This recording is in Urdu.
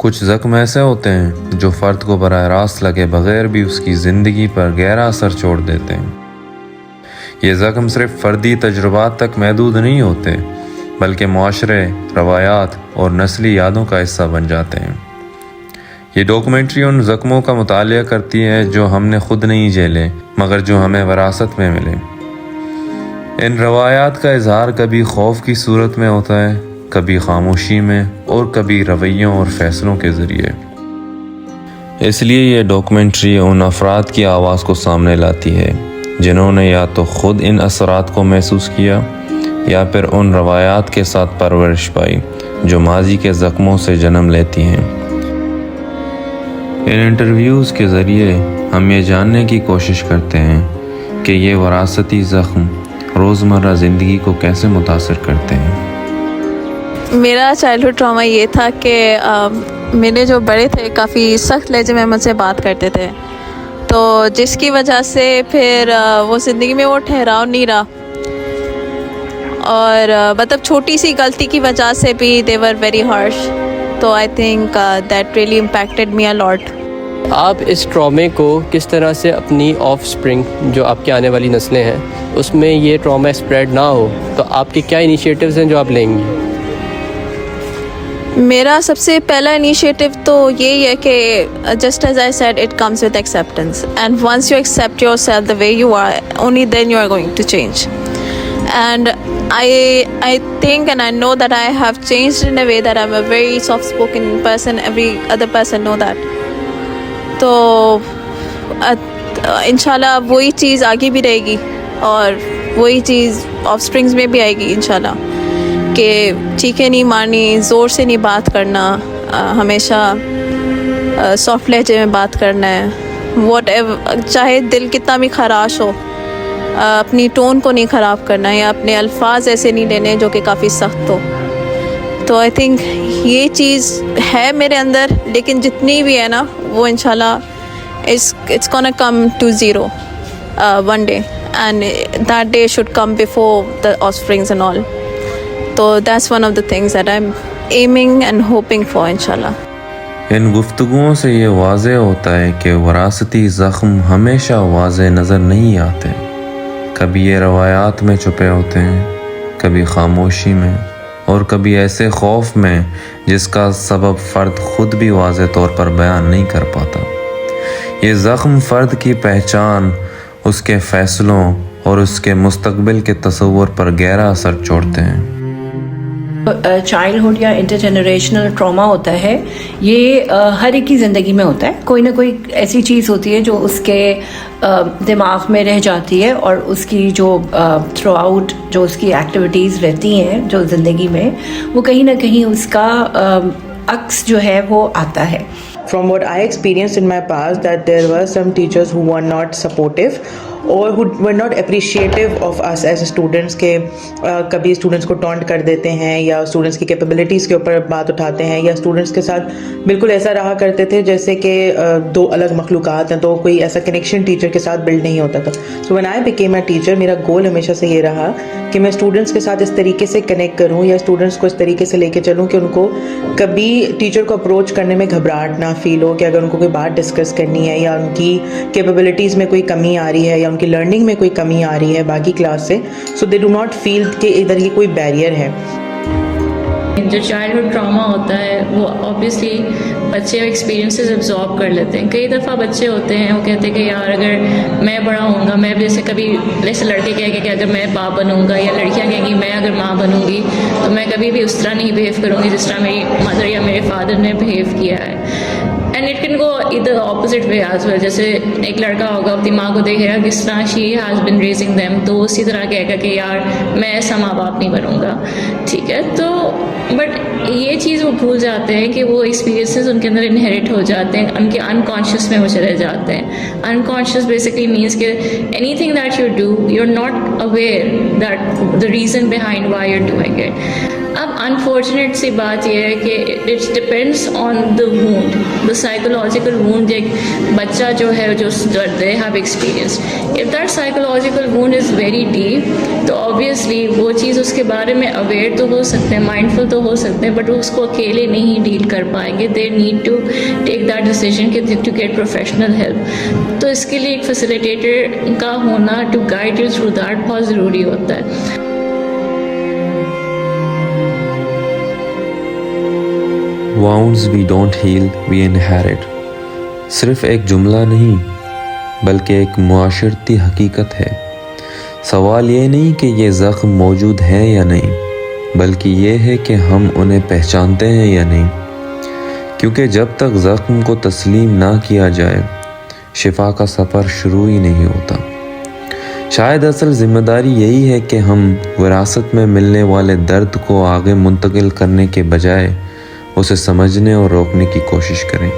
کچھ زخم ایسے ہوتے ہیں جو فرد کو براہ راست لگے بغیر بھی اس کی زندگی پر گہرا اثر چھوڑ دیتے ہیں۔ یہ زخم صرف فردی تجربات تک محدود نہیں ہوتے، بلکہ معاشرے، روایات اور نسلی یادوں کا حصہ بن جاتے ہیں۔ یہ ڈاکومنٹری ان زخموں کا مطالعہ کرتی ہے جو ہم نے خود نہیں جھیلے مگر جو ہمیں وراثت میں ملے۔ ان روایات کا اظہار کبھی خوف کی صورت میں ہوتا ہے، کبھی خاموشی میں، اور کبھی رویوں اور فیصلوں کے ذریعے۔ اس لیے یہ ڈاکومنٹری ان افراد کی آواز کو سامنے لاتی ہے جنہوں نے یا تو خود ان اثرات کو محسوس کیا یا پھر ان روایات کے ساتھ پرورش پائی جو ماضی کے زخموں سے جنم لیتی ہیں۔ ان انٹرویوز کے ذریعے ہم یہ جاننے کی کوشش کرتے ہیں کہ یہ وراثتی زخم روزمرہ زندگی کو کیسے متاثر کرتے ہیں۔ میرا چائلڈہڈ ٹراما یہ تھا کہ میرے جو بڑے تھے کافی سخت لہجے میں مجھ سے بات کرتے تھے، تو جس کی وجہ سے پھر وہ زندگی میں وہ ٹھہراؤ نہیں رہا، اور مطلب چھوٹی سی غلطی کی وجہ سے بھی دے ور ویری ہارش، تو I think that really impacted me a lot. آپ اس ٹرامے کو کس طرح سے اپنی آف اسپرنگ جو آپ کی آنے والی نسلیں ہیں اس میں یہ ٹراما اسپریڈ نہ ہو، تو آپ کے کیا انیشیٹوز ہیں جو آپ لیں گی؟ میرا سب سے پہلا انیشیٹو تو یہی ہے کہ just as I said it comes with acceptance, and once you accept your self the way you are, only then you are going to change. And I think and I know that I have changed in a way that I'm a very soft spoken person, every other person know that. تو انشاءاللہ وہی چیز آگے بھی رہے گی اور وہی چیز آف اسپرنگز میں بھی آئے گی انشاءاللہ، کہ چیخیں نہیں مارنی، زور سے نہیں بات کرنا، ہمیشہ سافٹ لہجے میں بات کرنا ہے، واٹ ایور، چاہے دل کتنا بھی خراش ہو، اپنی ٹون کو نہیں خراب کرنا یا اپنے الفاظ ایسے نہیں لینے جو کہ کافی سخت ہو۔ تو آئی تھنک یہ چیز ہے میرے اندر، لیکن جتنی بھی ہے نا وہ انشاءاللہ it's gonna come to zero one day, and that day should come before the offsprings and all. So that's one of the things that I'm aiming and hoping for inshallah. ان گفتگوؤں سے یہ واضح ہوتا ہے کہ وراثتی زخم ہمیشہ واضح نظر نہیں آتے، کبھی یہ روایات میں چھپے ہوتے ہیں، کبھی خاموشی میں، اور کبھی ایسے خوف میں جس کا سبب فرد خود بھی واضح طور پر بیان نہیں کر پاتا۔ یہ زخم فرد کی پہچان، اس کے فیصلوں اور اس کے مستقبل کے تصور پر گہرا اثر چھوڑتے ہیں۔ چائلڈہڈ یا انٹر جنریشنل ٹراما ہوتا ہے، یہ ہر ایک کی زندگی میں ہوتا ہے، کوئی نہ کوئی ایسی چیز ہوتی ہے جو اس کے دماغ میں رہ جاتی ہے، اور اس کی جو تھرو آؤٹ جو اس کی ایکٹیویٹیز رہتی ہیں جو زندگی میں، وہ کہیں نہ کہیں اس کا عکس جو ہے وہ آتا ہے۔ From what I experienced in my past, that there were some teachers who were not supportive or who were not appreciative of us as students، کہ کبھی اسٹوڈنٹس کو ٹونٹ کر دیتے ہیں یا اسٹوڈنٹس کی کیپیبلٹیز کے اوپر بات اٹھاتے ہیں، یا اسٹوڈنٹس کے ساتھ بالکل ایسا رہا کرتے تھے جیسے کہ دو الگ مخلوقات ہیں، تو کوئی ایسا کنیکشن ٹیچر کے ساتھ بلڈ نہیں ہوتا تھا۔ سو when I became a teacher، میرا گول ہمیشہ سے یہ رہا کہ میں اسٹوڈنٹس کے ساتھ اس طریقے سے کنیکٹ کروں یا اسٹوڈنٹس کو اس طریقے سے لے کے چلوں کہ ان کو کبھی ٹیچر کو اپروچ کرنے میں گھبراہٹ نہ فیل ہو، کہ اگر ان کو کوئی بات ڈسکس کرنی ہے یا ان کی کیپیبلٹیز میں کوئی کمی آ رہی ہے یا ان کی لرننگ میں کوئی کمی آ رہی ہے باقی کلاس سے، سو دے ڈو ناٹ فیل کہ ادھر یہ کوئی بیریئر ہے۔ جو چائلڈہڈ ٹراما ہوتا ہے وہ اوبیسلی بچے ایکسپیرینسز ابزارب کر لیتے ہیں۔ کئی دفعہ بچے ہوتے ہیں وہ کہتے ہیں کہ یار اگر میں بڑا ہوں گا، میں جیسے کبھی جیسے لڑکے کہہ کے کہ اگر میں باپ بنوں گا، یا لڑکیاں کہیں گی میں اگر ماں بنوں گی تو میں کبھی بھی اس طرح نہیں بہیو کروں گی جس طرح میری مدر یا میرے فادر نے بہیو کیا ہے۔ اینڈ اٹ کین گو ادھر اپوزٹ وے ایز ویل، جیسے ایک لڑکا ہوگا اپنی ماں کو دیکھے گا کس طرح she has been raising them, تو اسی طرح کہے گا کہ یار میں ایسا ماں باپ نہیں بنوں گا، ٹھیک ہے۔ تو بٹ یہ چیز وہ بھول جاتے ہیں کہ وہ ایکسپیرینسز ان کے اندر انہیریٹ ہو جاتے ہیں، ان کے انکانشیس میں وہ چلے جاتے ہیں۔ انکانشیس بیسکلی مینس کہ anything that you do you are not aware that the reason behind why you are doing it. اب انفارچونیٹ سی بات یہ ہے کہ it's depends on the wound, the psychological wound. ایک بچہ جو ہے جو they have experience, if that psychological wound is very deep تو آبویسلی وہ چیز اس کے بارے میں اویئر تو ہو سکتے ہیں، مائنڈفل تو ہو سکتے ہیں، بٹ اس کو اکیلے نہیں ڈیل کر پائیں گے. They need to take that decision کہ ٹو گیٹ پروفیشنل ہیلپ. تو اس کے لیے ایک فیسیلیٹیٹر کا ہونا to guide you through that بہت ضروری ہوتا ہے. Wounds we don't heal, we inherit. صرف ایک جملہ نہیں بلکہ ایک معاشرتی حقیقت ہے. سوال یہ نہیں کہ یہ زخم موجود ہیں یا نہیں، بلکہ یہ ہے کہ ہم انہیں پہچانتے ہیں یا نہیں. کیونکہ جب تک زخم کو تسلیم نہ کیا جائے شفا کا سفر شروع ہی نہیں ہوتا. شاید اصل ذمہ داری یہی ہے کہ ہم وراثت میں ملنے والے درد کو آگے منتقل کرنے کے بجائے اسے سمجھنے اور روکنے کی کوشش کریں.